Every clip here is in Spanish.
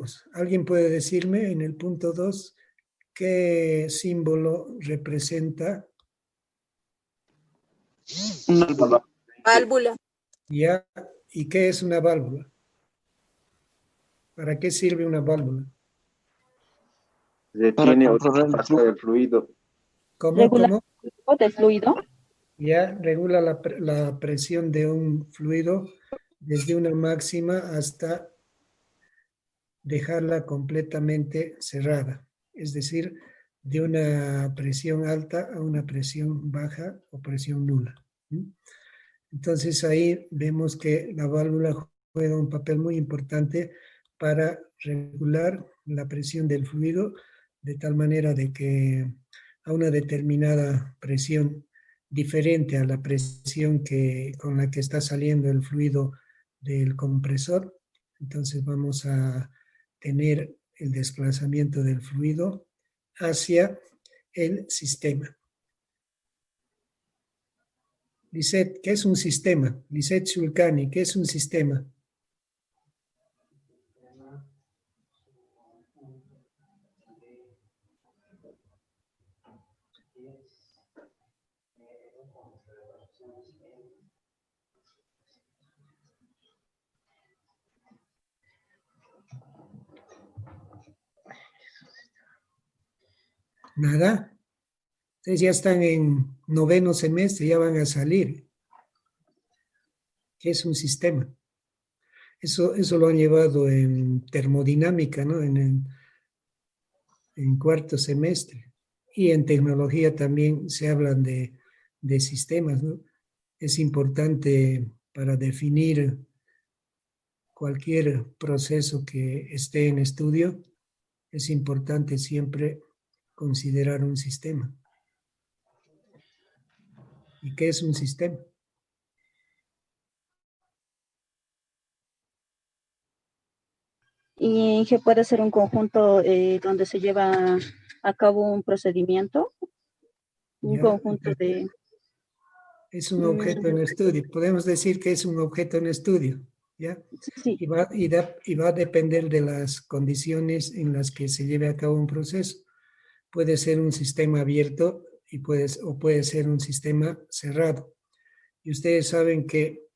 tenemos. ¿Alguien puede decirme en el punto 2 qué símbolo representa? Una válvula. Válvula. ¿Ya? ¿Y qué es una válvula? ¿Para qué sirve una válvula? Detiene o pasa el fluido. ¿Cómo? Regula ¿Cómo? el flujo del fluido. Ya regula la presión de un fluido desde una máxima hasta dejarla completamente cerrada. Es decir, de una presión alta a una presión baja o presión nula. Entonces ahí vemos que la válvula juega un papel muy importante para regular la presión del fluido de tal manera de que a una determinada presión diferente a la presión con la que está saliendo el fluido del compresor, entonces vamos a tener el desplazamiento del fluido hacia el sistema. Lisette, ¿qué es un sistema? Lisette Shulkani, ¿qué es un sistema? Nada. Ustedes ya están en 9º semestre, ya van a salir. ¿Qué es un sistema? Eso lo han llevado en termodinámica, ¿no? En 4º semestre. Y en tecnología también se hablan de sistemas, ¿no? Es importante para definir cualquier proceso que esté en estudio, es importante siempre considerar un sistema. ¿Y qué es un sistema? Y que puede ser un conjunto donde se lleva a cabo un procedimiento, un Ya, conjunto de... es un objeto en estudio. Podemos decir que es un objeto en estudio, ¿ya? Sí. Y va a depender de las condiciones en las que se lleve a cabo un proceso. Puede ser un sistema abierto o puede ser un sistema cerrado. Y ustedes saben que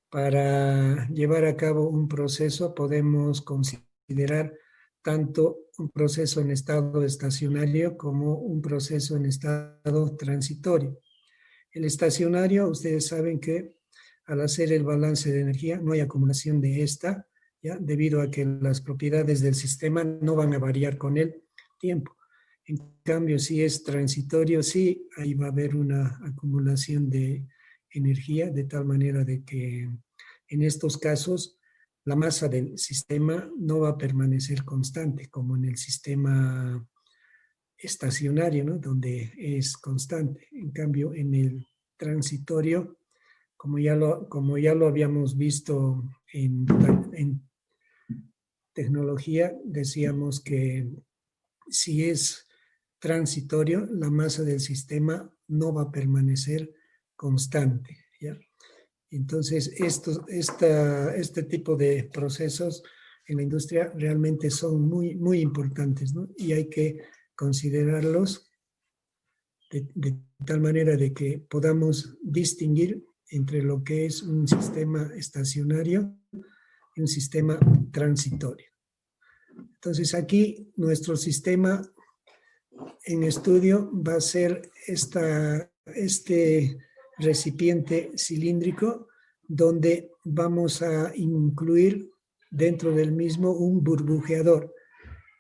para llevar a cabo un proceso podemos considerar tanto un proceso en estado estacionario como un proceso en estado transitorio. El estacionario, ustedes saben que al hacer el balance de energía no hay acumulación de esta, ¿ya? Debido a que las propiedades del sistema no van a variar con el tiempo. En cambio, si es transitorio, sí, ahí va a haber una acumulación de energía, de tal manera de que en estos casos la masa del sistema no va a permanecer constante, como en el sistema estacionario, ¿no? Donde es constante. En cambio, en el transitorio, como ya lo habíamos visto en tecnología, decíamos que si es transitorio, la masa del sistema no va a permanecer constante, ¿ya? Entonces, este tipo de procesos en la industria realmente son muy, muy importantes, ¿no? Y hay que considerarlos de tal manera de que podamos distinguir entre lo que es un sistema estacionario y un sistema transitorio. Entonces, aquí nuestro sistema en estudio va a ser este recipiente cilíndrico donde vamos a incluir dentro del mismo un burbujeador.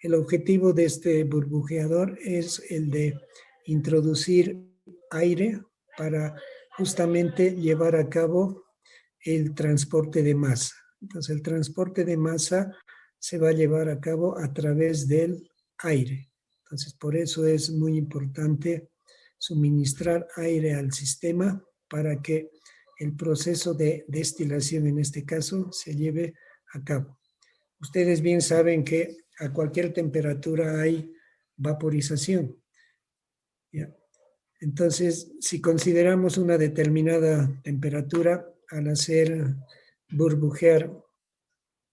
El objetivo de este burbujeador es el de introducir aire para justamente llevar a cabo el transporte de masa. Entonces, el transporte de masa se va a llevar a cabo a través del aire. Entonces, por eso es muy importante suministrar aire al sistema para que el proceso de destilación, en este caso, se lleve a cabo. Ustedes bien saben que a cualquier temperatura hay vaporización, ¿ya? Entonces, si consideramos una determinada temperatura, al hacer burbujear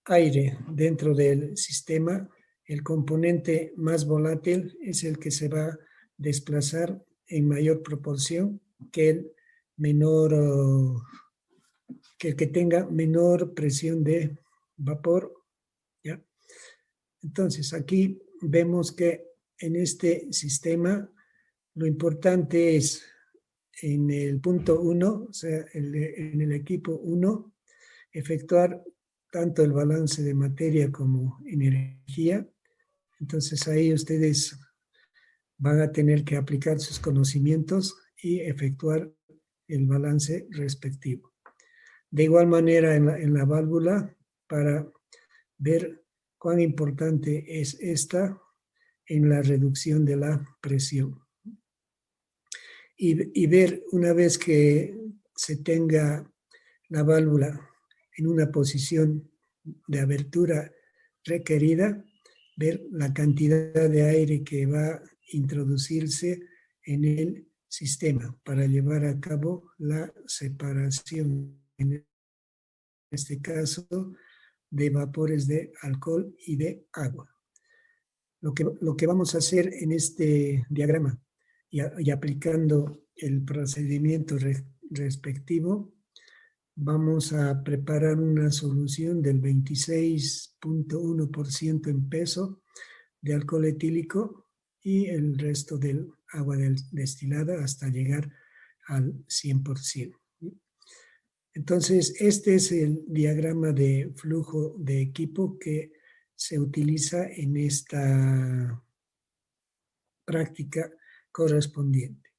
aire dentro del sistema, el componente más volátil es el que se va a desplazar en mayor proporción que el menor, que el que tenga menor presión de vapor, ¿ya? Entonces, aquí vemos que en este sistema lo importante es en el punto 1, o sea, en el equipo 1, efectuar tanto el balance de materia como energía. Entonces ahí ustedes van a tener que aplicar sus conocimientos y efectuar el balance respectivo. De igual manera en la válvula, para ver cuán importante es esta en la reducción de la presión. Y ver una vez que se tenga la válvula en una posición de abertura requerida, ver la cantidad de aire que va a introducirse en el sistema para llevar a cabo la separación, en este caso, de vapores de alcohol y de agua. Lo que vamos a hacer en este diagrama y aplicando el procedimiento respectivo, vamos a preparar una solución del 26.1% en peso de alcohol etílico y el resto del agua destilada hasta llegar al 100%. Entonces, este es el diagrama de flujo de equipo que se utiliza en esta práctica correspondiente.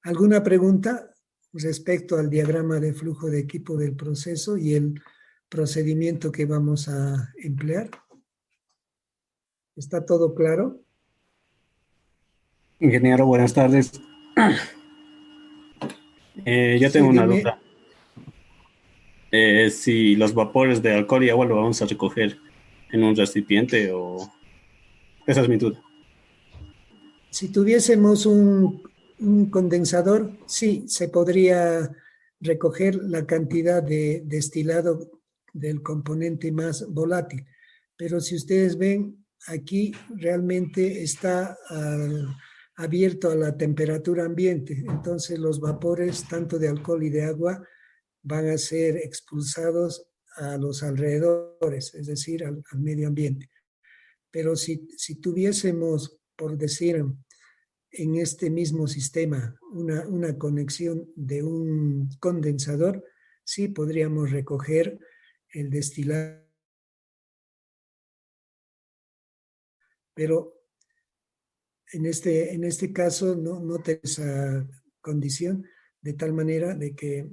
¿Alguna pregunta respecto al diagrama de flujo de equipo del proceso y el procedimiento que vamos a emplear? ¿Está todo claro? Ingeniero, buenas tardes. Yo tengo una duda. Si los vapores de alcohol y agua lo vamos a recoger en un recipiente o... Esa es mi duda. Si tuviésemos un condensador, sí, se podría recoger la cantidad de destilado del componente más volátil. Pero si ustedes ven, aquí realmente está abierto a la temperatura ambiente. Entonces los vapores, tanto de alcohol y de agua, van a ser expulsados a los alrededores, es decir, al medio ambiente. Pero si tuviésemos, por decir, en este mismo sistema una conexión de un condensador, sí podríamos recoger el destilado. Pero en este caso no tenemos esa condición, de tal manera de que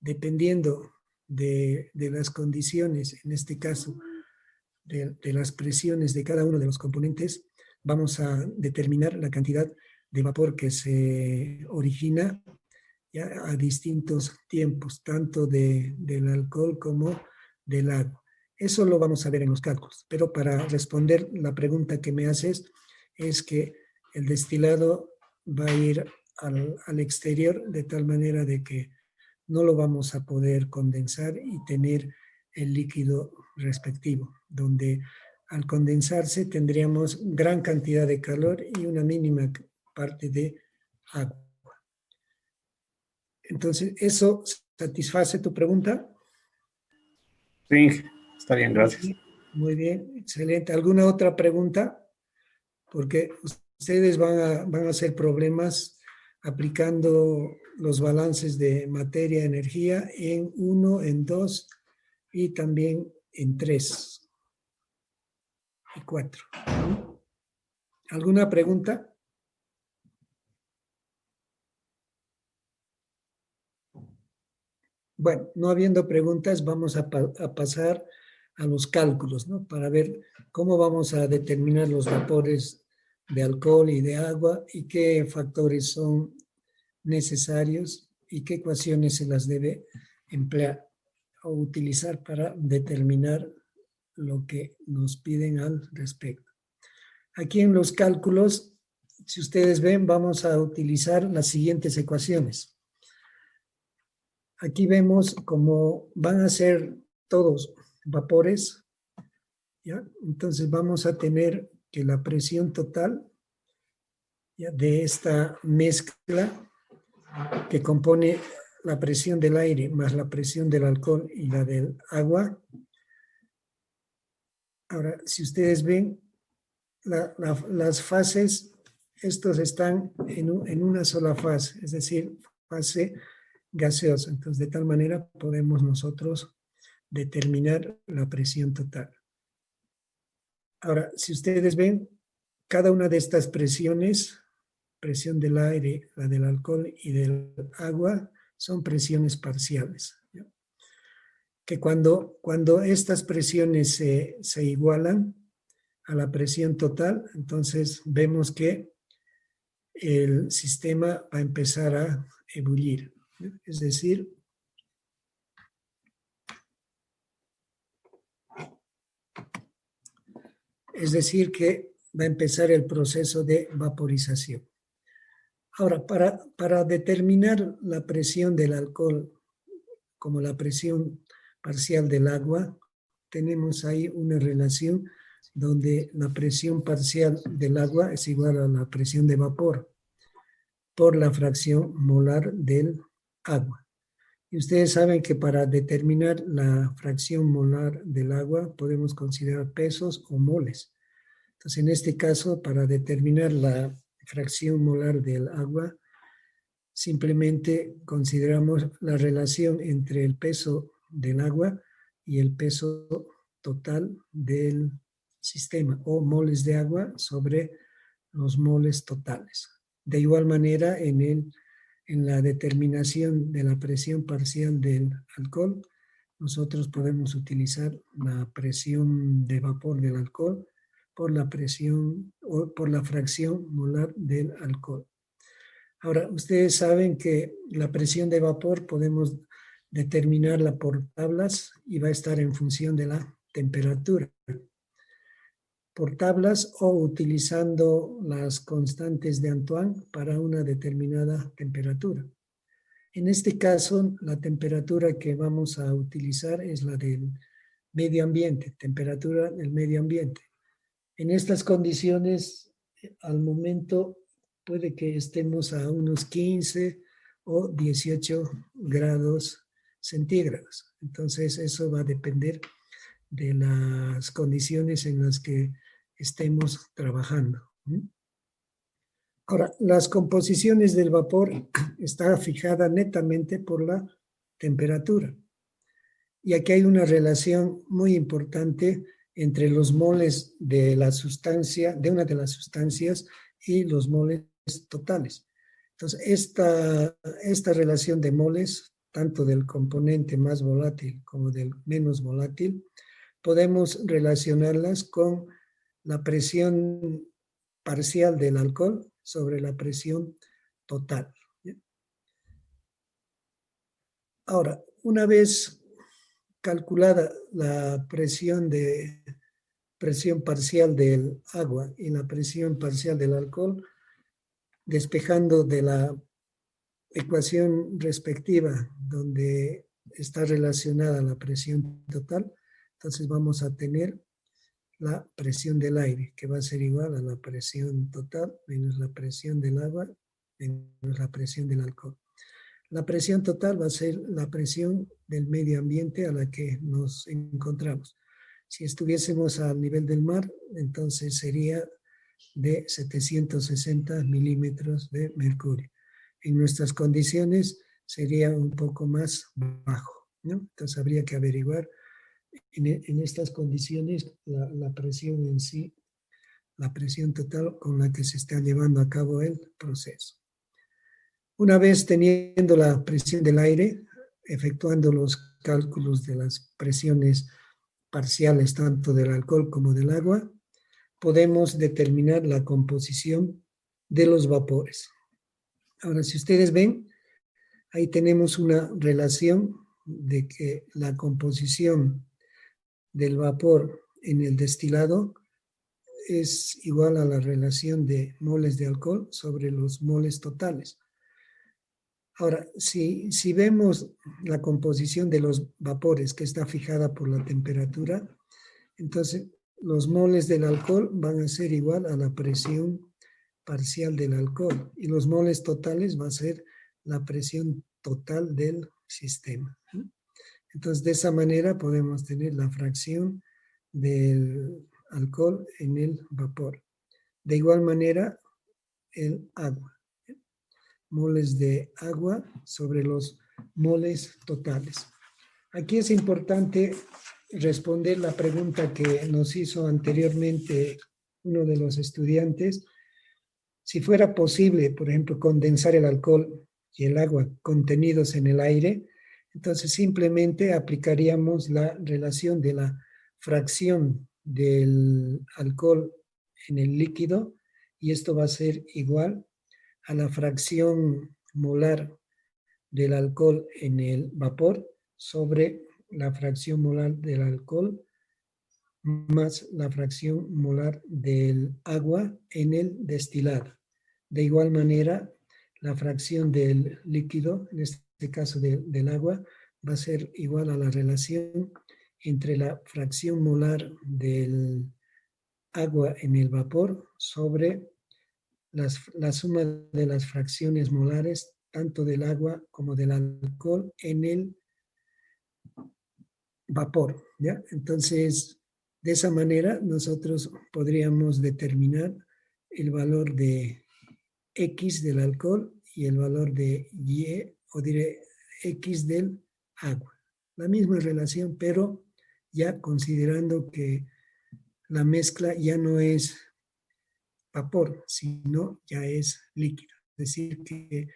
dependiendo de las condiciones, en este caso de las presiones de cada uno de los componentes, vamos a determinar la cantidad de vapor que se origina ya a distintos tiempos, tanto del alcohol como del agua. Eso lo vamos a ver en los cálculos, pero para responder la pregunta que me haces, es que el destilado va a ir al exterior de tal manera de que no lo vamos a poder condensar y tener el líquido respectivo, donde al condensarse tendríamos gran cantidad de calor y una mínima parte de agua. Entonces, ¿eso satisface tu pregunta? Sí, está bien, gracias. Muy bien, excelente. ¿Alguna otra pregunta? Porque ustedes van a hacer problemas aplicando los balances de materia-energía en 1, en 2 y también en 3 y 4. ¿Alguna pregunta? Bueno, no habiendo preguntas, vamos a pasar a los cálculos, ¿no? Para ver cómo vamos a determinar los vapores de alcohol y de agua y qué factores son necesarios y qué ecuaciones se las debe emplear o utilizar para determinar lo que nos piden al respecto. Aquí en los cálculos, si ustedes ven, vamos a utilizar las siguientes ecuaciones. Aquí vemos cómo van a ser todos vapores ¿ya? Entonces vamos a tener que la presión total, ¿ya?, de esta mezcla que compone la presión del aire más la presión del alcohol y la del agua. Ahora, si ustedes ven, las fases, estos están en una sola fase, es decir, fase gaseosa. Entonces, de tal manera podemos nosotros determinar la presión total. Ahora, si ustedes ven, cada una de estas presiones, presión del aire, la del alcohol y del agua, son presiones parciales, ¿ya? Que cuando estas presiones se igualan a la presión total, entonces vemos que el sistema va a empezar a ebullir, ¿ya? Es decir, que va a empezar el proceso de vaporización. Ahora, para determinar la presión del alcohol como la presión parcial del agua, tenemos ahí una relación donde la presión parcial del agua es igual a la presión de vapor por la fracción molar del agua. Y ustedes saben que para determinar la fracción molar del agua podemos considerar pesos o moles. Entonces, en este caso, para determinar la fracción molar del agua, simplemente consideramos la relación entre el peso del agua y el peso total del sistema, o moles de agua sobre los moles totales. De igual manera, en la determinación de la presión parcial del alcohol, nosotros podemos utilizar la presión de vapor del alcohol por la presión o por la fracción molar del alcohol. Ahora, ustedes saben que la presión de vapor podemos determinarla por tablas y va a estar en función de la temperatura. Por tablas o utilizando las constantes de Antoine para una determinada temperatura. En este caso, la temperatura que vamos a utilizar es la del medio ambiente, temperatura del medio ambiente. En estas condiciones, al momento, puede que estemos a unos 15 o 18 grados centígrados. Entonces, eso va a depender de las condiciones en las que estemos trabajando. Ahora, las composiciones del vapor están fijadas netamente por la temperatura. Y aquí hay una relación muy importante entre los moles de la sustancia, de una de las sustancias, y los moles totales. Entonces, esta relación de moles, tanto del componente más volátil como del menos volátil, podemos relacionarlas con la presión parcial del alcohol sobre la presión total. Ahora, una vez calculada la presión parcial del agua y la presión parcial del alcohol, despejando de la ecuación respectiva donde está relacionada la presión total, entonces vamos a tener la presión del aire, que va a ser igual a la presión total menos la presión del agua menos la presión del alcohol. La presión total va a ser la presión del medio ambiente a la que nos encontramos. Si estuviésemos al nivel del mar, entonces sería de 760 milímetros de mercurio. En nuestras condiciones sería un poco más bajo, ¿no? Entonces habría que averiguar en estas condiciones la presión en sí, la presión total con la que se está llevando a cabo el proceso. Una vez teniendo la presión del aire, efectuando los cálculos de las presiones parciales tanto del alcohol como del agua, podemos determinar la composición de los vapores. Ahora, si ustedes ven, ahí tenemos una relación de que la composición del vapor en el destilado es igual a la relación de moles de alcohol sobre los moles totales. Ahora, si vemos la composición de los vapores que está fijada por la temperatura, entonces los moles del alcohol van a ser igual a la presión parcial del alcohol y los moles totales va a ser la presión total del sistema. Entonces, de esa manera podemos tener la fracción del alcohol en el vapor. De igual manera, el agua. Moles de agua sobre los moles totales. Aquí es importante responder la pregunta que nos hizo anteriormente uno de los estudiantes. Si fuera posible, por ejemplo, condensar el alcohol y el agua contenidos en el aire, entonces simplemente aplicaríamos la relación de la fracción del alcohol en el líquido y esto va a ser igual a la fracción molar del alcohol en el vapor sobre la fracción molar del alcohol más la fracción molar del agua en el destilado. De igual manera, la fracción del líquido, en este caso del agua, va a ser igual a la relación entre la fracción molar del agua en el vapor sobre la suma de las fracciones molares tanto del agua como del alcohol en el vapor, ¿ya? Entonces, de esa manera nosotros podríamos determinar el valor de X del alcohol y el valor de Y, o diré X del agua. La misma relación, pero ya considerando que la mezcla ya no es vapor, sino ya es líquido. Es decir, que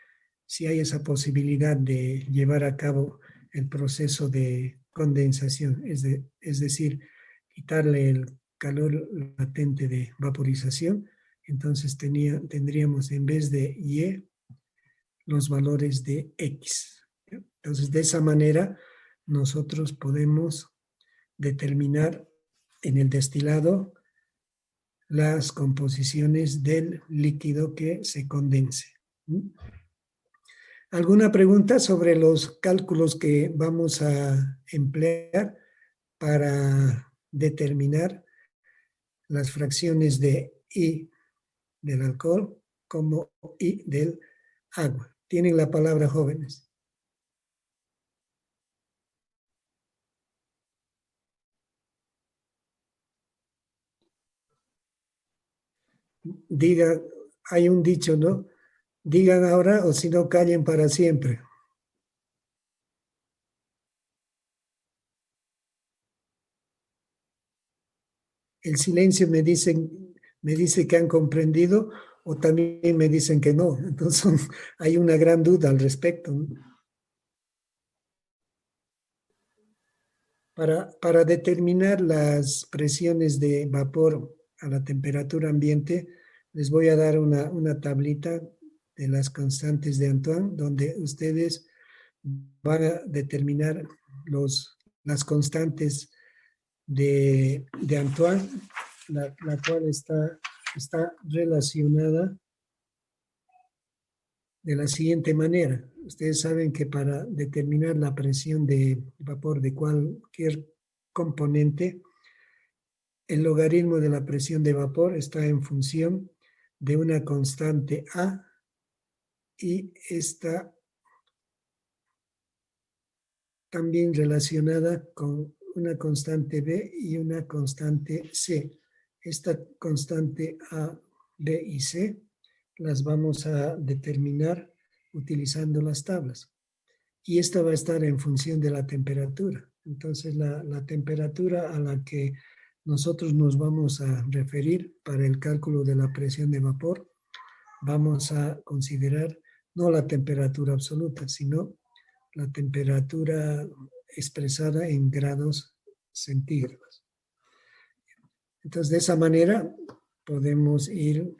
si hay esa posibilidad de llevar a cabo el proceso de condensación, es decir, quitarle el calor latente de vaporización, entonces tendríamos en vez de Y los valores de X. Entonces, de esa manera, nosotros podemos determinar en el destilado las composiciones del líquido que se condense. ¿Alguna pregunta sobre los cálculos que vamos a emplear para determinar las fracciones de I del alcohol como I del agua? Tienen la palabra, jóvenes. Digan, hay un dicho, ¿no? Digan ahora o si no, callen para siempre. El silencio me dice que han comprendido o también me dicen que no. Entonces hay una gran duda al respecto, ¿no? Para determinar las presiones de vapor a la temperatura ambiente, les voy a dar una tablita de las constantes de Antoine, donde ustedes van a determinar las constantes de Antoine, la cual está relacionada de la siguiente manera. Ustedes saben que para determinar la presión de vapor de cualquier componente, el logaritmo de la presión de vapor está en función de una constante A y está también relacionada con una constante B y una constante C. Esta constante A, B y C las vamos a determinar utilizando las tablas. Y esta va a estar en función de la temperatura. Entonces, la temperatura a la que nosotros nos vamos a referir para el cálculo de la presión de vapor, vamos a considerar no la temperatura absoluta, sino la temperatura expresada en grados centígrados. Entonces, de esa manera podemos ir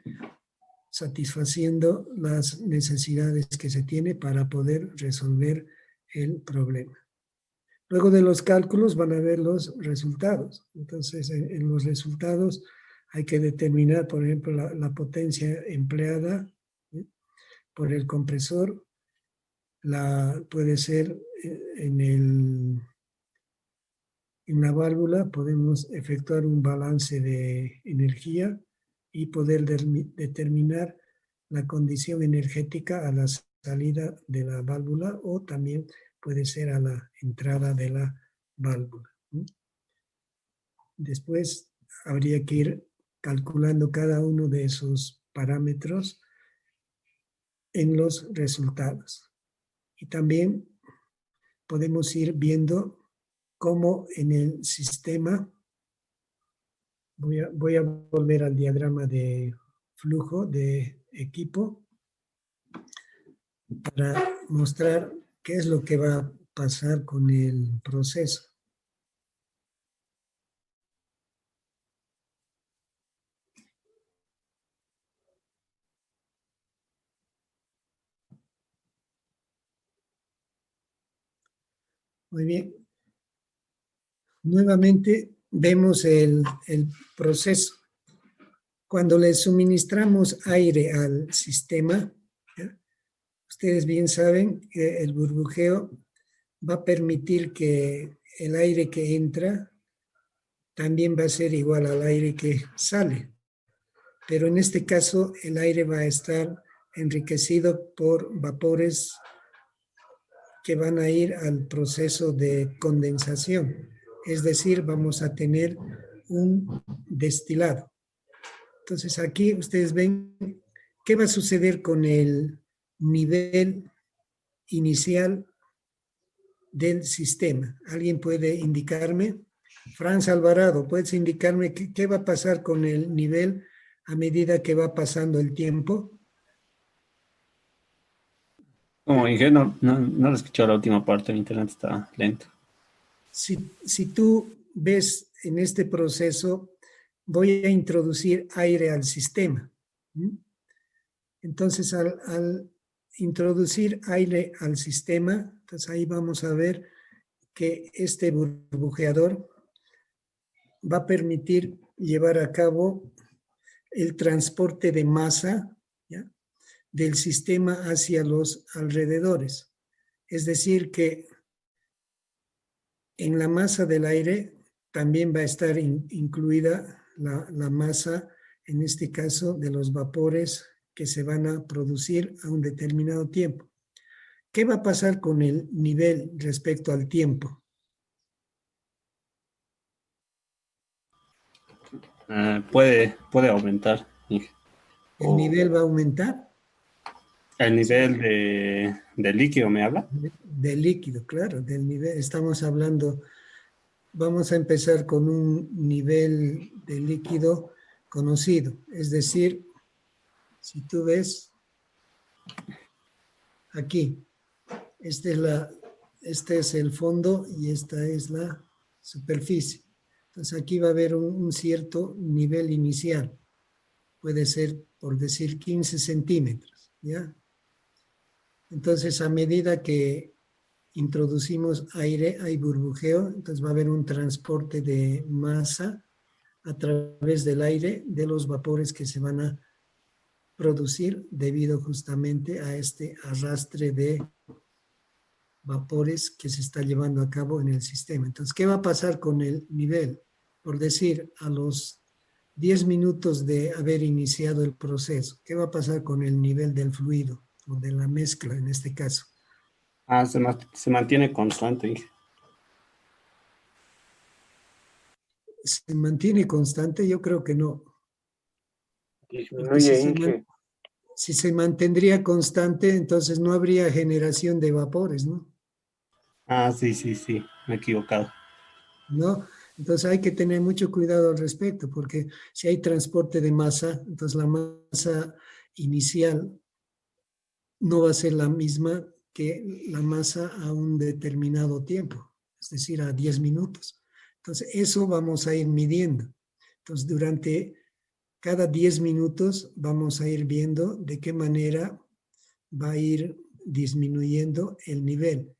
satisfaciendo las necesidades que se tiene para poder resolver el problema. Luego de los cálculos van a ver los resultados. Entonces, en los resultados hay que determinar, por ejemplo, la potencia empleada, ¿sí?, por el compresor. Puede ser en En la válvula podemos efectuar un balance de energía y poder determinar la condición energética a la salida de la válvula o también puede ser a la entrada de la válvula. Después habría que ir calculando cada uno de esos parámetros en los resultados. Y también podemos ir viendo cómo en el sistema, voy a volver al diagrama de flujo de equipo para mostrar qué es lo que va a pasar con el proceso. Muy bien. Nuevamente vemos el proceso. Cuando le suministramos aire al sistema, ¿ya? Ustedes bien saben que el burbujeo va a permitir que el aire que entra también va a ser igual al aire que sale. Pero en este caso el aire va a estar enriquecido por vapores que van a ir al proceso de condensación. Es decir, vamos a tener un destilado. Entonces aquí ustedes ven qué va a suceder con el nivel inicial del sistema. ¿Alguien puede indicarme? Franz Alvarado, ¿puedes indicarme qué va a pasar con el nivel a medida que va pasando el tiempo? Como dije, no lo escuché la última parte, el internet está lento. Si tú ves en este proceso, voy a introducir aire al sistema. Entonces, al introducir aire al sistema, entonces ahí vamos a ver que este burbujeador va a permitir llevar a cabo el transporte de masa, ¿ya?, del sistema hacia los alrededores. Es decir, que en la masa del aire también va a estar incluida la masa, en este caso, de los vapores que se van a producir a un determinado tiempo. ¿Qué va a pasar con el nivel respecto al tiempo? Puede aumentar. ¿El nivel va a aumentar? El nivel de líquido, ¿me habla? Del líquido, claro, del nivel. Estamos hablando, vamos a empezar con un nivel de líquido conocido. Es decir, si tú ves aquí, este es el fondo y esta es la superficie. Entonces aquí va a haber un cierto nivel inicial. Puede ser, por decir, 15 centímetros, ¿ya? Entonces, a medida que introducimos aire, hay burbujeo, entonces va a haber un transporte de masa a través del aire de los vapores que se van a producir debido justamente a este arrastre de vapores que se está llevando a cabo en el sistema. Entonces, ¿qué va a pasar con el nivel? Por decir, a los 10 minutos de haber iniciado el proceso, ¿qué va a pasar con el nivel del fluido o de la mezcla en este caso? Se mantiene constante. ¿Se mantiene constante? Yo creo que no. Porque Disminuye, Inge. si se mantendría constante, entonces no habría generación de vapores, ¿no? Sí, me he equivocado. ¿No? Entonces hay que tener mucho cuidado al respecto, porque si hay transporte de masa, entonces la masa inicial no va a ser la misma que la masa a un determinado tiempo, es decir, a 10 minutos. Entonces eso vamos a ir midiendo. Entonces durante cada 10 minutos vamos a ir viendo de qué manera va a ir disminuyendo el nivel.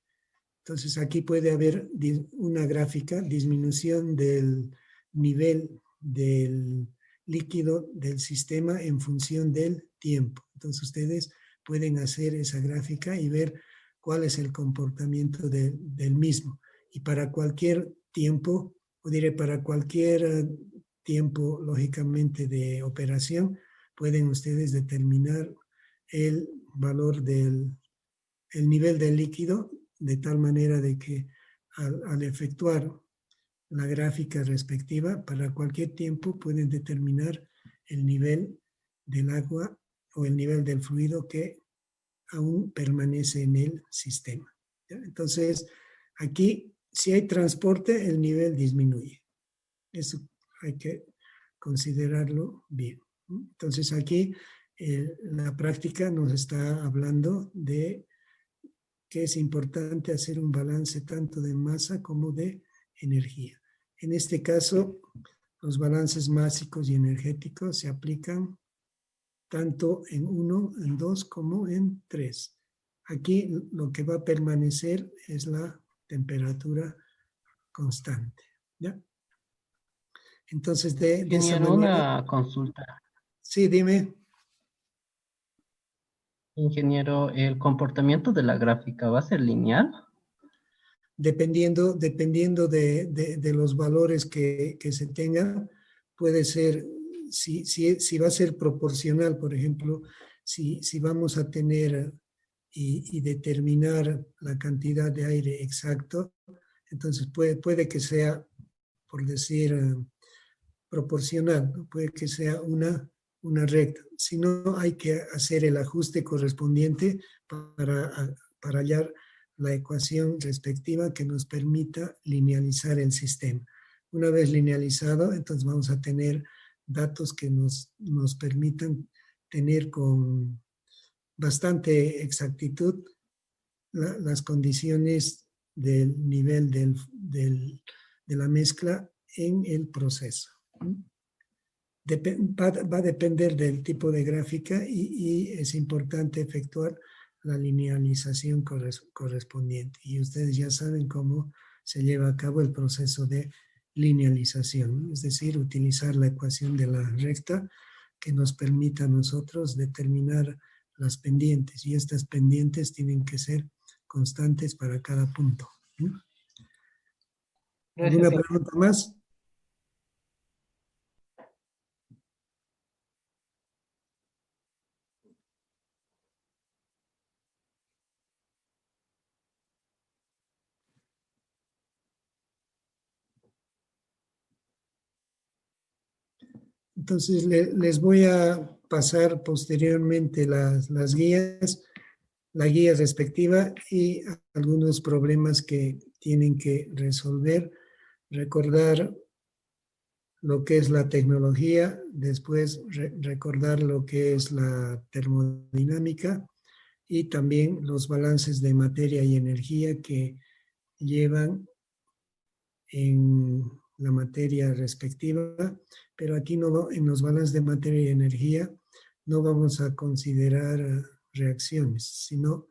Entonces aquí puede haber una gráfica, disminución del nivel del líquido del sistema en función del tiempo. Entonces ustedes pueden hacer esa gráfica y ver cuál es el comportamiento del mismo. Y para cualquier tiempo o diré para cualquier tiempo, lógicamente, de operación, pueden ustedes determinar el valor el nivel del líquido, de tal manera de que al efectuar la gráfica respectiva, para cualquier tiempo pueden determinar el nivel del agua o el nivel del fluido que aún permanece en el sistema. ¿Ya? Entonces, aquí, si hay transporte, el nivel disminuye. Eso hay que considerarlo bien. Entonces, aquí la práctica nos está hablando de que es importante hacer un balance tanto de masa como de energía. En este caso, los balances másicos y energéticos se aplican tanto en 1, en 2 como en 3. Aquí lo que va a permanecer es la temperatura constante. ¿Ya? Entonces, de esa Ingeniero, manera... una consulta. Sí, dime. Ingeniero, ¿el comportamiento de la gráfica va a ser lineal? Dependiendo de los valores que se tengan, puede ser, si va a ser proporcional, por ejemplo, si vamos a tener y determinar la cantidad de aire exacto, entonces puede que sea, por decir, proporcional, ¿no? Puede que sea una recta. Si no, hay que hacer el ajuste correspondiente para hallar la ecuación respectiva que nos permita linealizar el sistema. Una vez linealizado, entonces vamos a tener datos que nos permitan tener con bastante exactitud las condiciones del nivel de la mezcla en el proceso. Va a depender del tipo de gráfica y es importante efectuar la linealización correspondiente. Y ustedes ya saben cómo se lleva a cabo el proceso de linealización, ¿no? Es decir, utilizar la ecuación de la recta que nos permita a nosotros determinar las pendientes. Y estas pendientes tienen que ser constantes para cada punto. ¿Alguna pregunta más? Entonces, les voy a pasar posteriormente las guías, la guía respectiva y algunos problemas que tienen que resolver. Recordar lo que es la tecnología, después recordar lo que es la termodinámica y también los balances de materia y energía que llevan en la materia respectiva, pero aquí no, en los balances de materia y energía no vamos a considerar reacciones, sino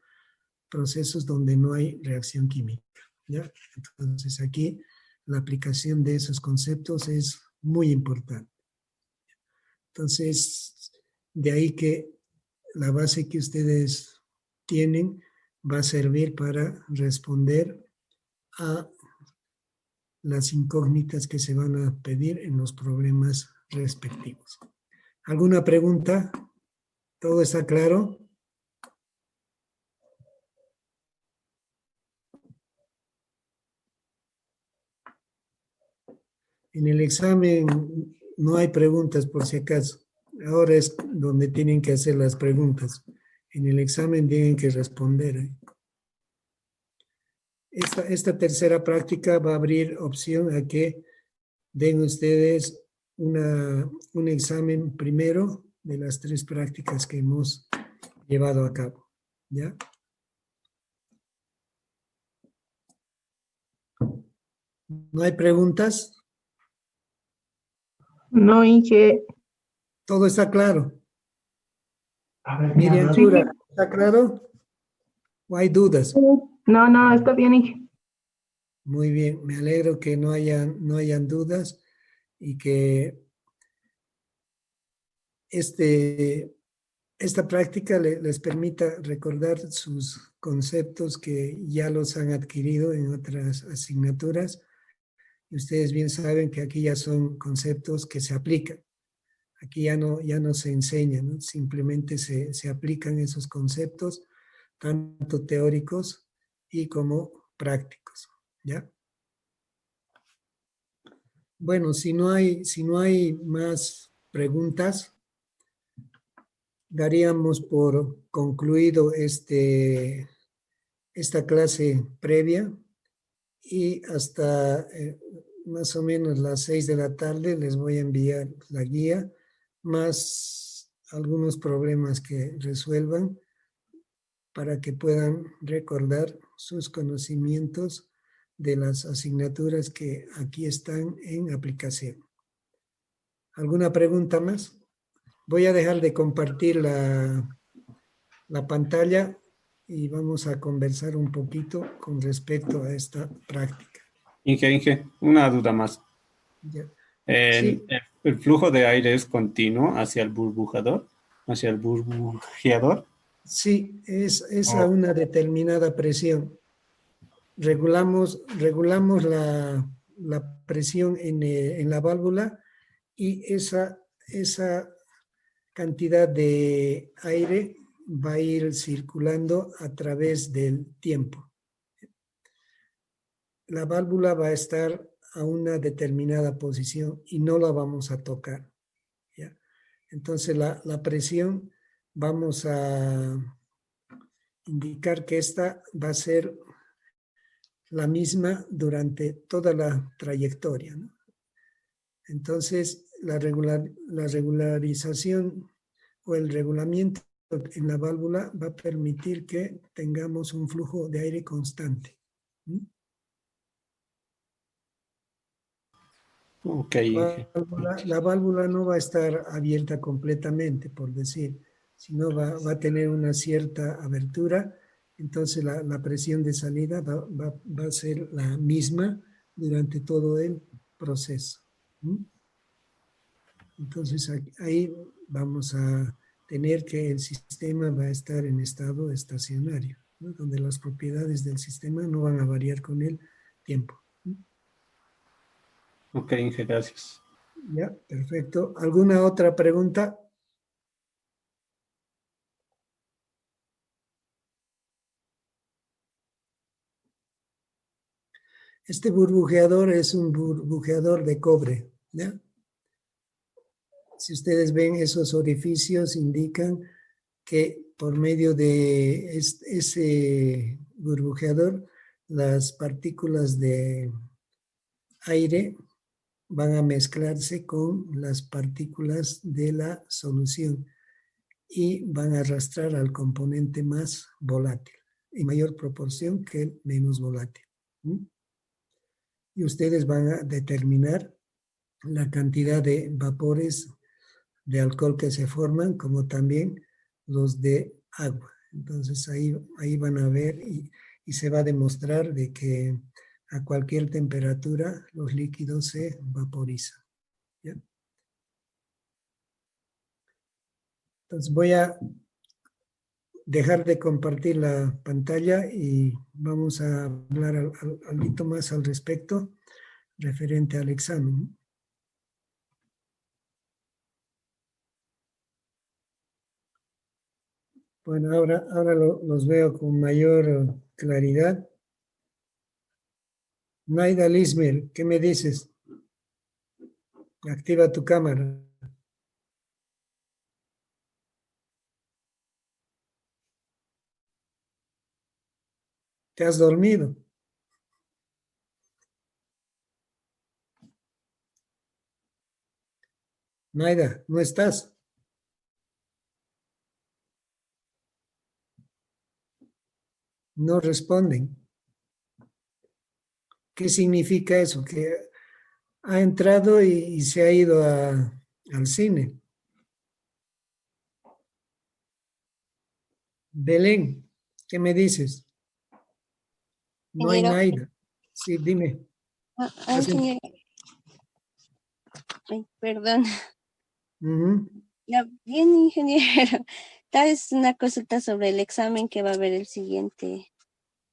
procesos donde no hay reacción química, ¿ya? Entonces aquí la aplicación de esos conceptos es muy importante. Entonces, de ahí que la base que ustedes tienen va a servir para responder a las incógnitas que se van a pedir en los problemas respectivos. ¿Alguna pregunta? ¿Todo está claro? En el examen no hay preguntas por si acaso. Ahora es donde tienen que hacer las preguntas. En el examen tienen que responder. Esta tercera práctica va a abrir opción a que den ustedes un examen primero de las 3 prácticas que hemos llevado a cabo. ¿Ya? ¿No hay preguntas? No, Inge. Todo está claro. Miriam Chura, ¿está claro? ¿O hay dudas? No, está bien, Inge. Muy bien, me alegro que no hayan dudas y que esta práctica les permita recordar sus conceptos que ya los han adquirido en otras asignaturas Y ustedes bien saben que aquí ya son conceptos que se aplican. Aquí ya no se enseñan, ¿no? Simplemente se aplican esos conceptos, tanto teóricos y como prácticos, ¿ya? Bueno, si no hay más preguntas, daríamos por concluido esta clase previa y hasta más o menos las 6 de la tarde les voy a enviar la guía, más algunos problemas que resuelvan para que puedan recordar sus conocimientos de las asignaturas que aquí están en aplicación. ¿Alguna pregunta más? Voy a dejar de compartir la pantalla y vamos a conversar un poquito con respecto a esta práctica. Inge, una duda más. Ya. ¿El, Sí, el flujo de aire es continuo hacia el burbujeador? sí, es a Oh, una determinada presión. Regulamos la presión en la válvula y esa cantidad de aire va a ir circulando a través del tiempo. La válvula va a estar a una determinada posición y no la vamos a tocar, ¿ya? Entonces la presión vamos a indicar que esta va a ser la misma durante toda la trayectoria, ¿no? Entonces la regularización o el regulamiento en la válvula va a permitir que tengamos un flujo de aire constante. ¿Mm? ok, Inge. La válvula no va a estar abierta completamente, por decir, sino va a tener una cierta abertura, entonces la presión de salida va a ser la misma durante todo el proceso. ¿Mm? Entonces ahí vamos a tener que el sistema va a estar en estado estacionario, ¿no? Donde las propiedades del sistema no van a variar con el tiempo. Ok, Inge, gracias. Ya, perfecto. ¿Alguna otra pregunta? Este burbujeador es un burbujeador de cobre, ¿ya? Si ustedes ven esos orificios indican que por medio de ese burbujeador las partículas de aire van a mezclarse con las partículas de la solución y van a arrastrar al componente más volátil en mayor proporción que el menos volátil. ¿Mm? Y ustedes van a determinar la cantidad de vapores de alcohol que se forman, como también los de agua. Entonces ahí van a ver y se va a demostrar de que a cualquier temperatura los líquidos se vaporizan. ¿Ya? Entonces voy a dejar de compartir la pantalla y vamos a hablar algo más al respecto referente al examen. Bueno, ahora los veo con mayor claridad. Naida Lismer, ¿qué me dices? Activa tu cámara. ¿Te has dormido? Naida, ¿no estás? No responden. ¿Qué significa eso? Que ha entrado y se ha ido al cine. Belén, ¿qué me dices? No hay Ingeniero, Naida. Sí, dime. ingeniero, ay, perdón. Ujú. Ya, bien, ingeniero. Tal vez una consulta sobre el examen que va a haber el siguiente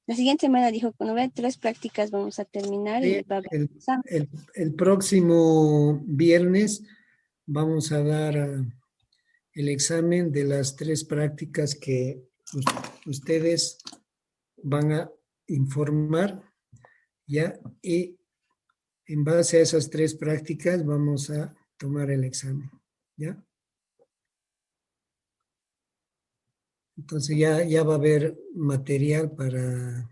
La siguiente semana dijo, cuando vea 3 prácticas vamos a terminar y Sí, va a haber el, examen. el próximo viernes vamos a dar el examen de las 3 prácticas que ustedes van a informar, ¿ya? Y en base a esas 3 prácticas vamos a tomar el examen, ¿ya? Entonces ya va a haber material para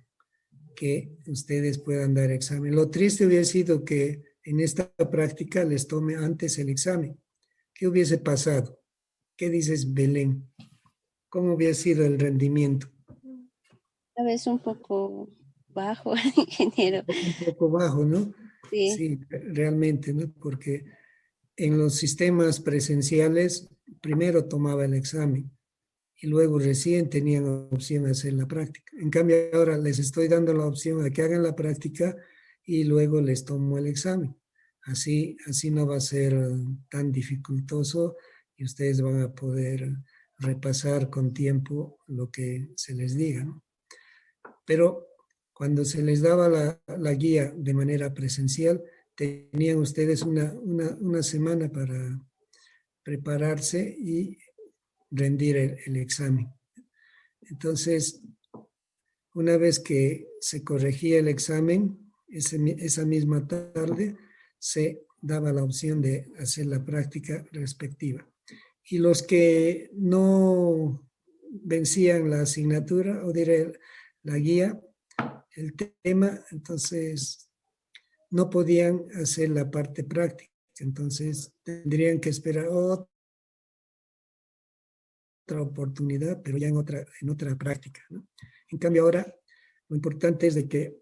que ustedes puedan dar examen. Lo triste hubiera sido que en esta práctica les tome antes el examen. ¿Qué hubiese pasado? ¿Qué dices, Belén? ¿Cómo hubiera sido el rendimiento? A veces un poco bajo, ingeniero. Un poco bajo, ¿no? Sí, Sí, realmente, ¿no? Porque en los sistemas presenciales primero tomaba el examen y luego recién tenían opción de hacer la práctica. En cambio, ahora les estoy dando la opción a que hagan la práctica y luego les tomo el examen. Así no va a ser tan dificultoso y ustedes van a poder repasar con tiempo lo que se les diga, ¿no? Pero cuando se les daba la guía de manera presencial, tenían ustedes una semana para prepararse y rendir el examen. Entonces, una vez que se corregía el examen, esa misma tarde se daba la opción de hacer la práctica respectiva. Y los que no vencían la asignatura, o diré la guía, el tema, entonces no podían hacer la parte práctica. Entonces tendrían que esperar otra oportunidad, pero ya en otra práctica, ¿no? En cambio ahora lo importante es de que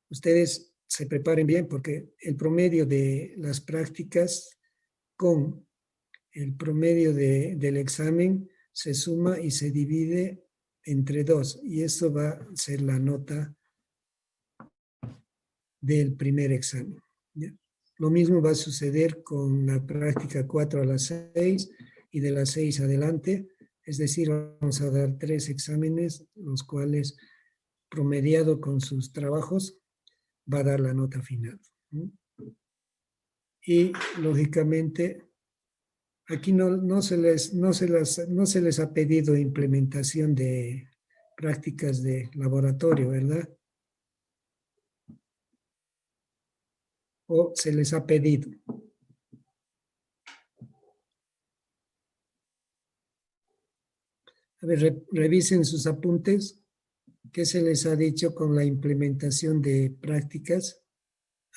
ustedes se preparen bien porque el promedio de las prácticas con el promedio del examen se suma y se divide entre 2 y eso va a ser la nota del primer examen, ¿ya? Lo mismo va a suceder con la práctica 4 a las 6 y de las 6 adelante, es decir, vamos a dar 3 exámenes, los cuales promediado con sus trabajos va a dar la nota final, ¿no? Y lógicamente aquí no se les ha pedido implementación de prácticas de laboratorio, ¿verdad? O se les ha pedido. A ver, revisen sus apuntes. ¿Qué se les ha dicho con la implementación de prácticas?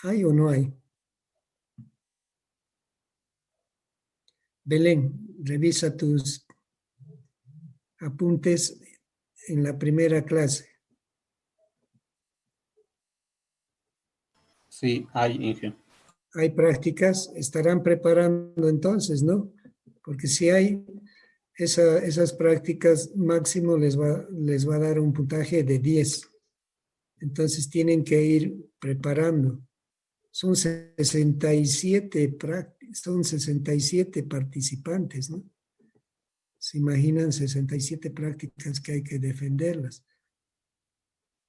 ¿Hay o no hay? Belén, revisa tus apuntes en la primera clase. Sí, hay, Inge. Hay prácticas, estarán preparando entonces, ¿no? Porque si hay esas prácticas, máximo les va a dar un puntaje de 10. Entonces tienen que ir preparando. Son 67 participantes, ¿no? Se imaginan 67 prácticas que hay que defenderlas.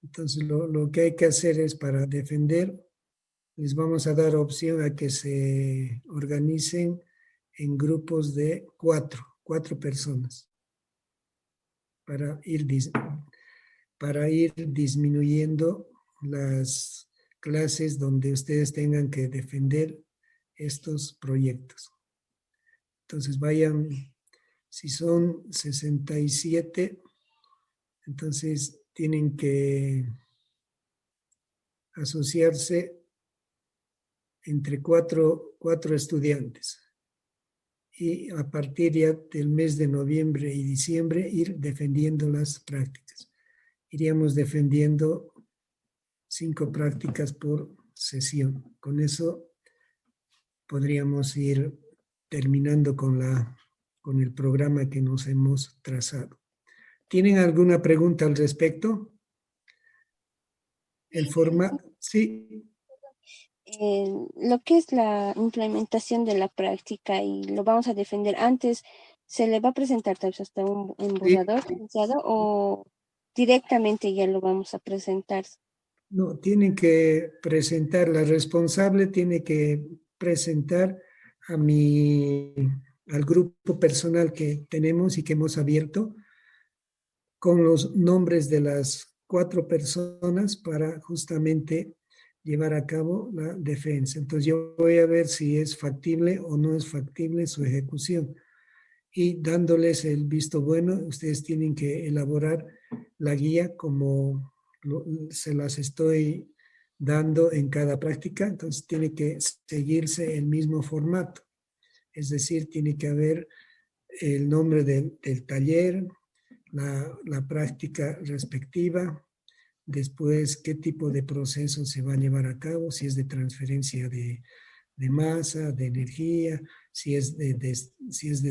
Entonces lo que hay que hacer es para defender, les vamos a dar opción a que se organicen en grupos de 4 personas para ir disminuyendo las clases donde ustedes tengan que defender estos proyectos. Entonces vayan, si son 67, entonces tienen que asociarse entre cuatro estudiantes y a partir ya del mes de noviembre y diciembre ir defendiendo las prácticas. Iríamos defendiendo 5 prácticas por sesión. Con eso podríamos ir terminando con el programa que nos hemos trazado. ¿Tienen alguna pregunta al respecto? El formato, sí. Lo que es la implementación de la práctica y lo vamos a defender antes, ¿se le va a presentar tal vez hasta un borrador licenciado o directamente ya lo vamos a presentar? No, tienen que presentar, la responsable tiene que presentar al grupo personal que tenemos y que hemos abierto con los nombres de las 4 personas para justamente llevar a cabo la defensa. Entonces yo voy a ver si es factible o no es factible su ejecución. Y dándoles el visto bueno, ustedes tienen que elaborar la guía como se las estoy dando en cada práctica. Entonces tiene que seguirse el mismo formato. Es decir, tiene que haber el nombre del taller, la práctica respectiva, después qué tipo de proceso se va a llevar a cabo, si es de transferencia de masa, de energía, si es de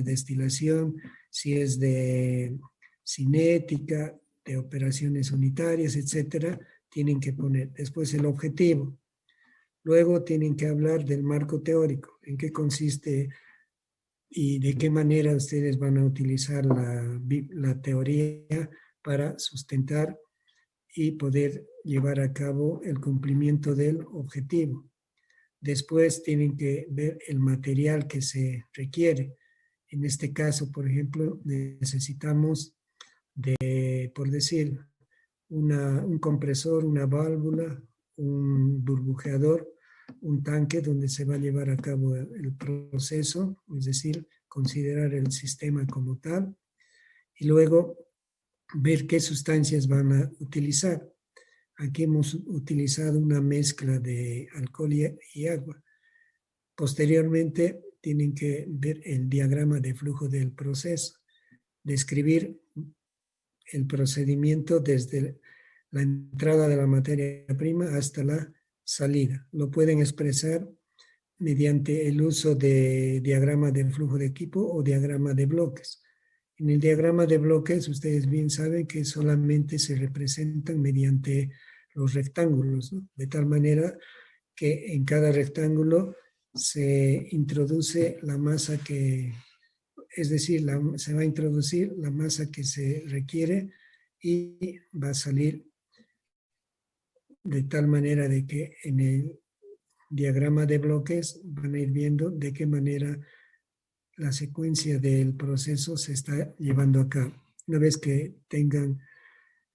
destilación, si es de cinética, de operaciones unitarias, etcétera, tienen que poner. Después el objetivo. Luego tienen que hablar del marco teórico, en qué consiste y de qué manera ustedes van a utilizar la teoría para sustentar y poder llevar a cabo el cumplimiento del objetivo. Después tienen que ver el material que se requiere. En este caso, por ejemplo, necesitamos por decir, un compresor, una válvula, un burbujeador, un tanque donde se va a llevar a cabo el proceso, es decir, considerar el sistema como tal, y luego ver qué sustancias van a utilizar. Aquí hemos utilizado una mezcla de alcohol y agua. Posteriormente, tienen que ver el diagrama de flujo del proceso, describir el procedimiento desde la entrada de la materia prima hasta la salida. Lo pueden expresar mediante el uso de diagrama de flujo de equipo o diagrama de bloques. En el diagrama de bloques, ustedes bien saben que solamente se representan mediante los rectángulos, ¿no? De tal manera que en cada rectángulo se introduce la masa es decir, se va a introducir la masa que se requiere y va a salir de tal manera de que en el diagrama de bloques van a ir viendo de qué manera la secuencia del proceso se está llevando a cabo. Una vez que tengan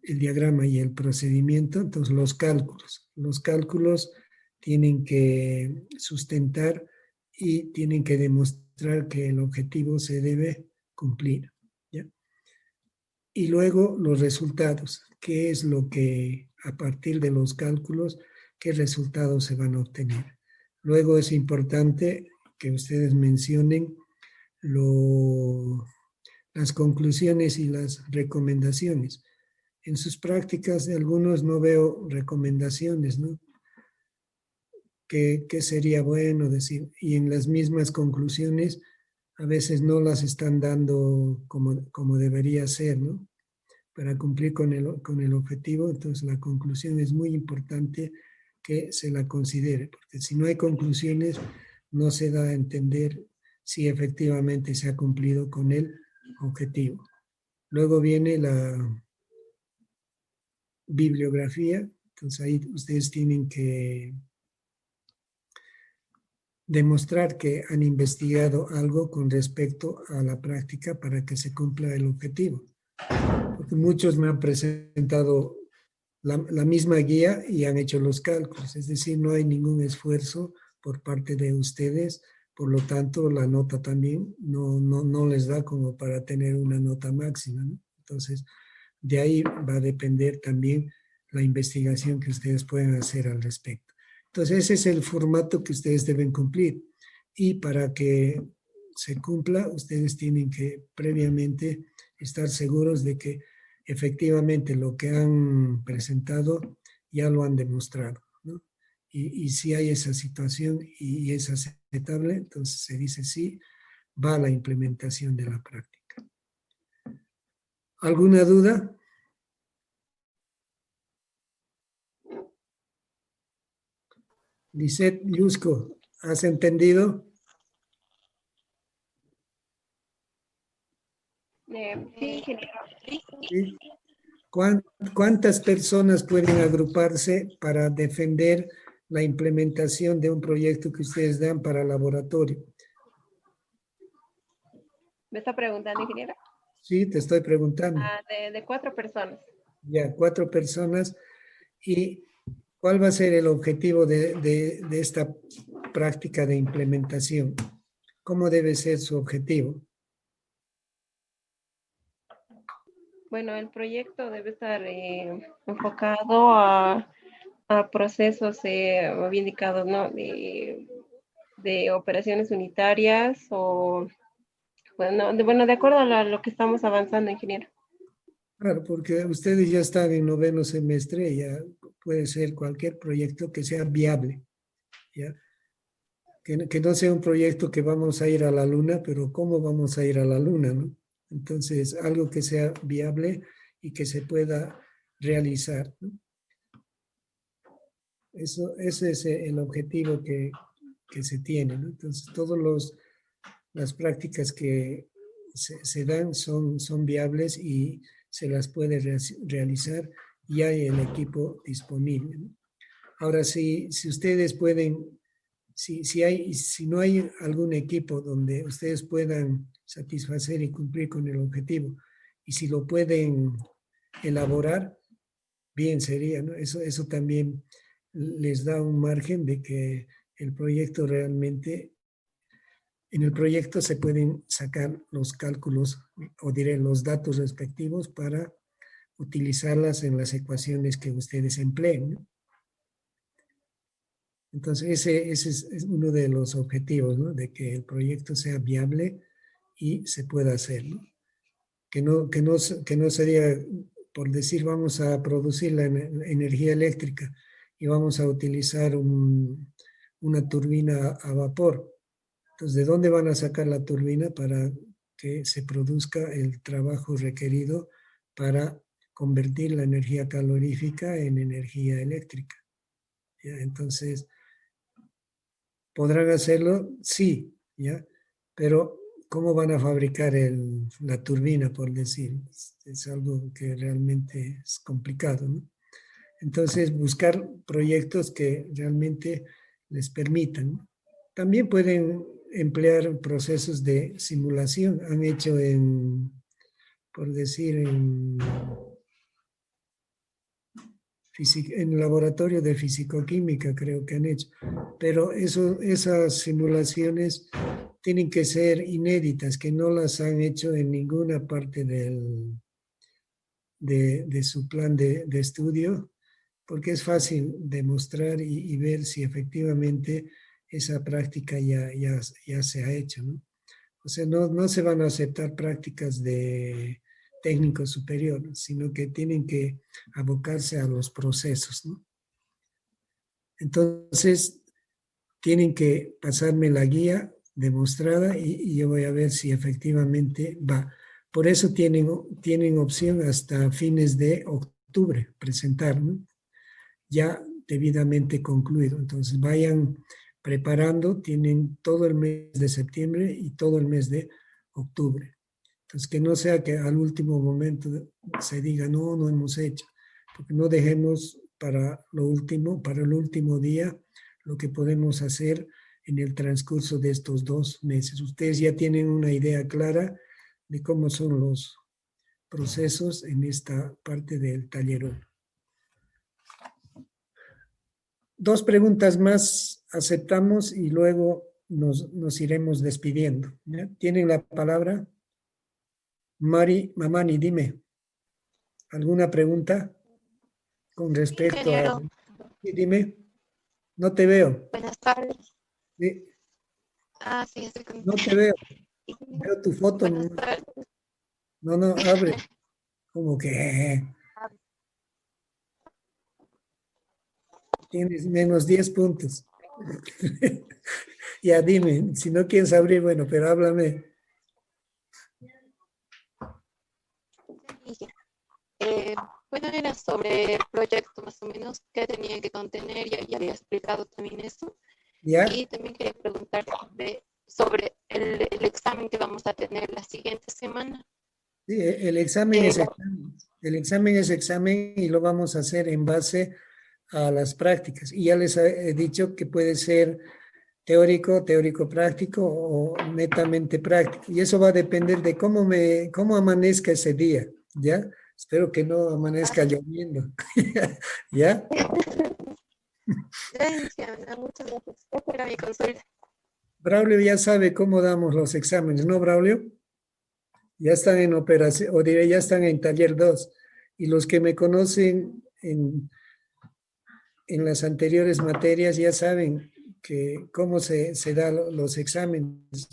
el diagrama y el procedimiento, entonces los cálculos. Los cálculos tienen que sustentar y tienen que demostrar que el objetivo se debe cumplir, ¿ya? Y luego los resultados, qué es lo que a partir de los cálculos, qué resultados se van a obtener. Luego es importante que ustedes mencionen las conclusiones y las recomendaciones. En sus prácticas de algunos no veo recomendaciones, ¿no? ¿Qué sería bueno decir? Y en las mismas conclusiones a veces no las están dando como debería ser, ¿no? Para cumplir con el objetivo. Entonces la conclusión es muy importante que se la considere, porque si no hay conclusiones no se da a entender si efectivamente se ha cumplido con el objetivo. Luego viene la bibliografía, entonces ahí ustedes tienen que demostrar que han investigado algo con respecto a la práctica para que se cumpla el objetivo. Porque muchos me han presentado la misma guía y han hecho los cálculos, es decir, no hay ningún esfuerzo por parte de ustedes, por lo tanto la nota también no les da como para tener una nota máxima, ¿no? Entonces, de ahí va a depender también la investigación que ustedes pueden hacer al respecto. Entonces, ese es el formato que ustedes deben cumplir. Y para que se cumpla, ustedes tienen que previamente estar seguros de que efectivamente lo que han presentado ya lo han demostrado, ¿no? Y si hay esa situación y es aceptable, entonces se dice sí, va a la implementación de la práctica. ¿Alguna duda? Lisette Yusco, ¿has entendido? Sí, ingeniero. Sí. ¿Cuántas personas pueden agruparse para defender la implementación de un proyecto que ustedes dan para laboratorio? ¿Me está preguntando, ingeniera? Sí, te estoy preguntando. De 4 personas. Ya, 4 personas. ¿Y cuál va a ser el objetivo de esta práctica de implementación? ¿Cómo debe ser su objetivo? Bueno, el proyecto debe estar enfocado a procesos, había indicado, ¿no? De operaciones unitarias o, de acuerdo a lo que estamos avanzando, ingeniero. Claro, porque ustedes ya están en 9º semestre, ya puede ser cualquier proyecto que sea viable, ¿ya? Que no sea un proyecto que vamos a ir a la luna, pero ¿cómo vamos a ir a la luna, no? Entonces, algo que sea viable y que se pueda realizar, ¿no? Ese es el objetivo que se tiene, ¿no? Entonces, todas las prácticas que se dan son viables y se las puede realizar y hay el equipo disponible, ¿no? Ahora, si ustedes pueden, si no hay algún equipo donde ustedes puedan satisfacer y cumplir con el objetivo, y si lo pueden elaborar, bien sería, ¿no? Eso también les da un margen de que el proyecto realmente, en el proyecto se pueden sacar los cálculos, o diré los datos respectivos para utilizarlas en las ecuaciones que ustedes empleen, ¿no? Entonces, ese es uno de los objetivos, ¿no? De que el proyecto sea viable y se pueda hacer, ¿no? Que no sería, por decir, vamos a producir la energía eléctrica y vamos a utilizar una turbina a vapor. Entonces, ¿de dónde van a sacar la turbina para que se produzca el trabajo requerido para convertir la energía calorífica en energía eléctrica? ¿Ya? Entonces, ¿podrán hacerlo? Sí, ¿ya? Pero ¿cómo van a fabricar la turbina, por decir? Es algo que realmente es complicado, ¿no? Entonces, buscar proyectos que realmente les permitan, ¿no? También pueden emplear procesos de simulación. Han hecho por decir, en laboratorio de fisicoquímica creo que han hecho, pero esas simulaciones tienen que ser inéditas, que no las han hecho en ninguna parte de su plan de estudio, porque es fácil demostrar y ver si efectivamente esa práctica ya se ha hecho, ¿no? O sea, no se van a aceptar prácticas de técnico superior, sino que tienen que abocarse a los procesos, ¿no? Entonces, tienen que pasarme la guía demostrada y yo voy a ver si efectivamente va. Por eso tienen opción hasta fines de octubre presentar, ¿no? Ya debidamente concluido. Entonces, vayan preparando, tienen todo el mes de septiembre y todo el mes de octubre. Entonces, que no sea que al último momento se diga, no hemos hecho, porque no dejemos para el último día, lo que podemos hacer en el transcurso de estos 2 meses. Ustedes ya tienen una idea clara de cómo son los procesos en esta parte del taller. 2 preguntas más aceptamos y luego nos iremos despidiendo, ¿ya? ¿Tienen la palabra? Mamani, dime. ¿Alguna pregunta con respecto Ingeniero. Sí, dime. No te veo. Buenas tardes. Sí. Sí, estoy con... No te veo. Veo tu foto. Buenas tardes. No, abre. Como que tienes menos 10 puntos. Ya dime, si no quieres abrir, bueno, pero háblame. Bueno, era sobre el proyecto más o menos que tenía que contener, ya había explicado también eso. ¿Ya? Y también quería preguntar sobre el examen que vamos a tener la siguiente semana. Sí, el examen es examen. El examen es examen y lo vamos a hacer en base a las prácticas. Y ya les he dicho que puede ser teórico, teórico-práctico o netamente práctico. Y eso va a depender de cómo amanezca ese día, ¿ya? Espero que no amanezca lloviendo, ¿ya? Gracias, muchas gracias. Esa era mi consulta. Braulio ya sabe cómo damos los exámenes, ¿no, Braulio? Ya están en operación, o diré, ya están en taller 2. Y los que me conocen en las anteriores materias ya saben que cómo se dan los exámenes.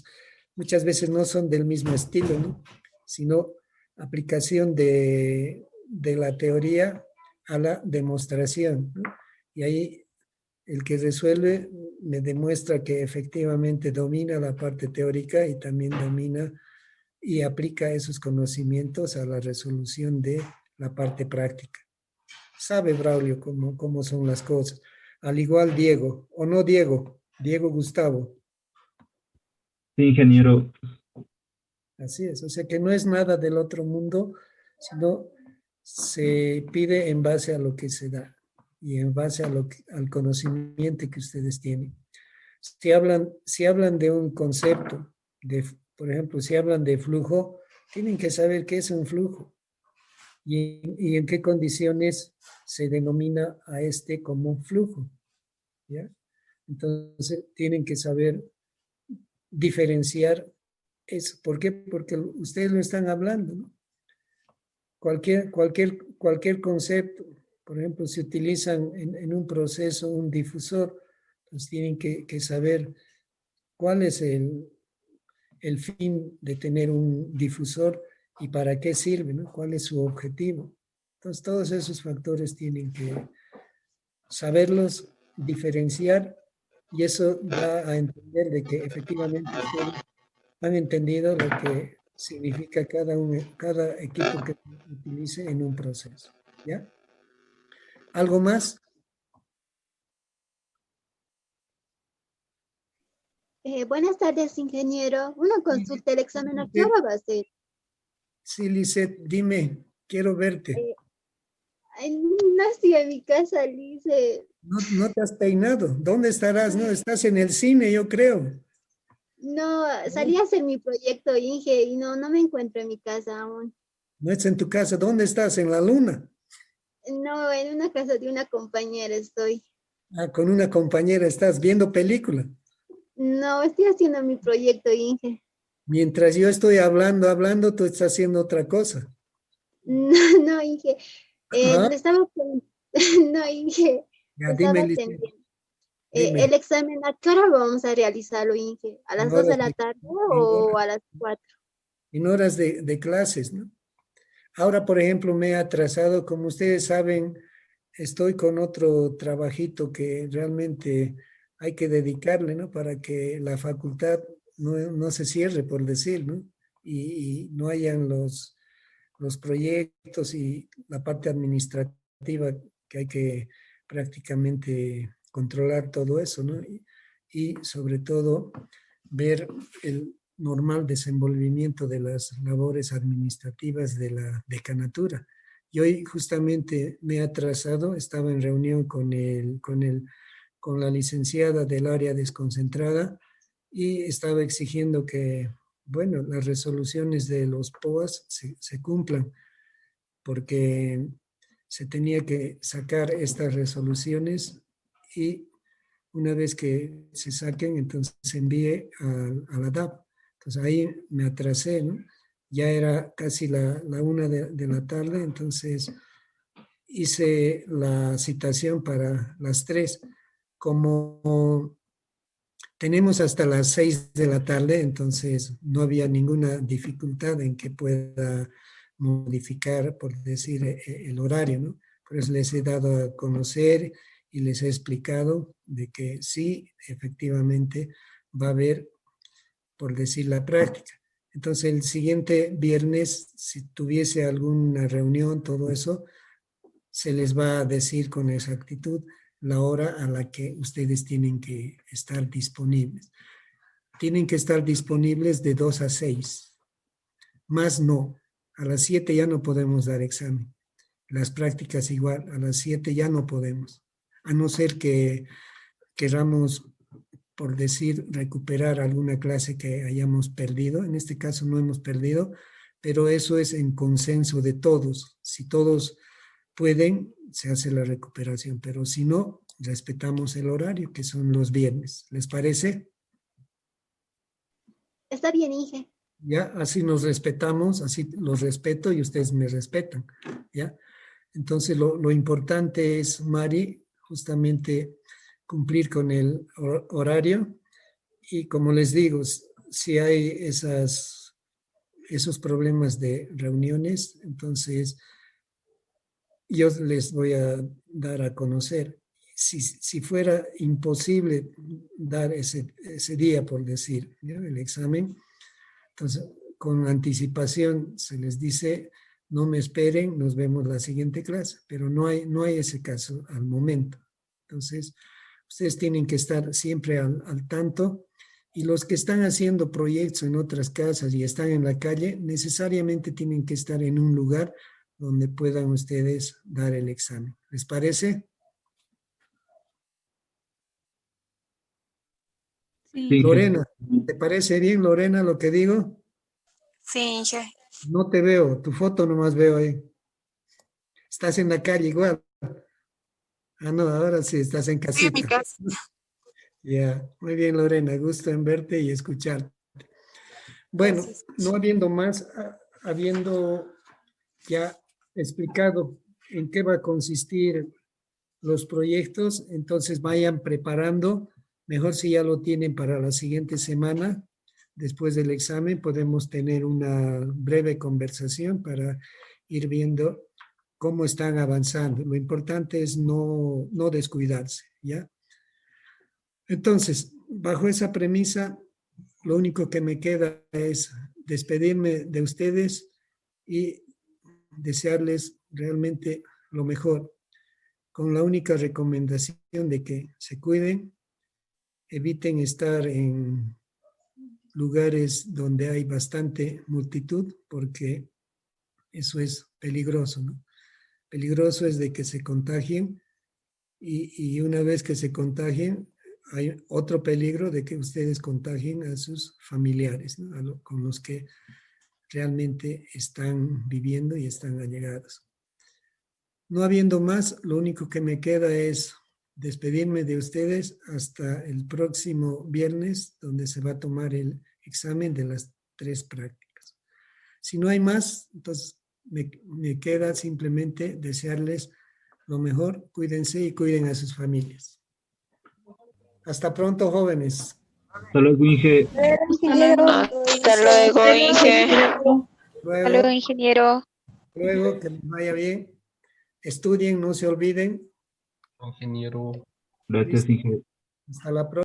Muchas veces no son del mismo estilo, ¿no? Sino aplicación de la teoría a la demostración, ¿no? Y ahí el que resuelve me demuestra que efectivamente domina la parte teórica y también domina y aplica esos conocimientos a la resolución de la parte práctica. Sabe Braulio cómo son las cosas. Al igual Diego, o no Diego Gustavo. Sí, ingeniero. Así es, o sea que no es nada del otro mundo, sino se pide en base a lo que se da y en base a al conocimiento que ustedes tienen. Si hablan de un concepto, por ejemplo, si hablan de flujo, tienen que saber qué es un flujo y en qué condiciones se denomina a este como un flujo, ¿ya? Entonces, tienen que saber diferenciar eso. ¿Por qué? Porque ustedes lo están hablando, ¿no? Cualquier concepto, por ejemplo, si utilizan en un proceso un difusor, pues tienen que saber cuál es el fin de tener un difusor y para qué sirve, ¿no? ¿Cuál es su objetivo? Entonces, todos esos factores tienen que saberlos diferenciar y eso da a entender de que efectivamente ustedes han entendido lo que significa cada equipo que se utilice en un proceso, ¿ya? ¿Algo más? Buenas tardes, ingeniero. Una consulta, ¿el examen a qué hora va a ser? Sí, Lisette, dime, quiero verte. No estoy en mi casa, Lice. No te has peinado. ¿Dónde estarás? No, estás en el cine, yo creo. No, salí a hacer mi proyecto, Inge, y no me encuentro en mi casa aún. No estás en tu casa. ¿Dónde estás? ¿En la luna? No, en una casa de una compañera estoy. Ah, con una compañera estás viendo película. No, estoy haciendo mi proyecto, Inge. Mientras yo estoy hablando, tú estás haciendo otra cosa. No, Inge. ¿Ah? Le estaba no, Inge. Ya, Le dime, estaba Lisette, atendiendo. dime. ¿El examen a qué hora vamos a realizarlo, Inge? ¿A las 2 de la tarde o a las 4? En horas de clases, ¿no? Ahora, por ejemplo, me he atrasado. Como ustedes saben, estoy con otro trabajito que realmente hay que dedicarle, ¿no? Para que la facultad no se cierre, por decir, ¿no? Y no hayan los proyectos y la parte administrativa que hay que prácticamente controlar todo eso, ¿no? Y sobre todo ver el normal desenvolvimiento de las labores administrativas de la decanatura. Y hoy justamente me he atrasado, estaba en reunión con la licenciada del área desconcentrada y estaba exigiendo que, bueno, las resoluciones de los POAS se cumplan, porque se tenía que sacar estas resoluciones y una vez que se saquen, entonces se envíe a la DAP. Entonces ahí me atrasé, ¿no? Ya era casi la 1 de la tarde, entonces hice la citación para las 3. Como tenemos hasta las 6 de la tarde, entonces no había ninguna dificultad en que pueda modificar, por decir, el horario, ¿no? Por eso les he dado a conocer y les he explicado de que sí, efectivamente, va a haber, por decir, la práctica. Entonces, el siguiente viernes, si tuviese alguna reunión, todo eso, se les va a decir con exactitud la hora a la que ustedes tienen que estar disponibles. Tienen que estar disponibles de 2 a 6. Más no. A las 7 ya no podemos dar examen. Las prácticas igual, a las 7 ya no podemos, a no ser que queramos, por decir, recuperar alguna clase que hayamos perdido. En este caso no hemos perdido, pero eso es en consenso de todos. Si todos pueden, se hace la recuperación, pero si no, respetamos el horario, que son los viernes. ¿Les parece? Está bien, Inge. Ya, así nos respetamos, así los respeto y ustedes me respetan, ¿ya? Entonces, lo importante es, Mari, justamente cumplir con el horario y como les digo, si hay esos problemas de reuniones, entonces yo les voy a dar a conocer. Si fuera imposible dar ese día, por decir, ¿ya? El examen, entonces con anticipación se les dice, no me esperen, nos vemos la siguiente clase, pero no hay ese caso al momento. Entonces, ustedes tienen que estar siempre al tanto y los que están haciendo proyectos en otras casas y están en la calle, necesariamente tienen que estar en un lugar donde puedan ustedes dar el examen. ¿Les parece? Sí, Lorena, ¿te parece bien, Lorena, lo que digo? Sí, Inge. No te veo, tu foto nomás veo ahí. Estás en la calle igual. Ah, no, ahora sí, estás en Sí, en mi casita. casa. Ya, muy bien, Lorena, gusto en verte y escucharte. Bueno, Gracias. no habiendo más, habiendo ya explicado en qué va a consistir los proyectos, entonces vayan preparando, mejor si ya lo tienen para la siguiente semana, después del examen podemos tener una breve conversación para ir viendo cómo están avanzando. Lo importante es no descuidarse, ¿ya? Entonces, bajo esa premisa, lo único que me queda es despedirme de ustedes y desearles realmente lo mejor, con la única recomendación de que se cuiden, eviten estar en lugares donde hay bastante multitud, porque eso es peligroso, ¿no? Peligroso es de que se contagien y una vez que se contagien, hay otro peligro de que ustedes contagien a sus familiares, ¿no? Con los que realmente están viviendo y están allegados. No habiendo más, lo único que me queda es despedirme de ustedes hasta el próximo viernes, donde se va a tomar el examen de las 3 prácticas. Si no hay más, entonces me queda simplemente desearles lo mejor, cuídense y cuiden a sus familias. Hasta pronto, jóvenes. Hasta luego, Inge. Ingeniero. Hasta luego, Inge. Hasta luego, ingeniero. Luego, que les vaya bien. Estudien, no se olviden. Ingeniero. Gracias, Inge. Hasta la próxima.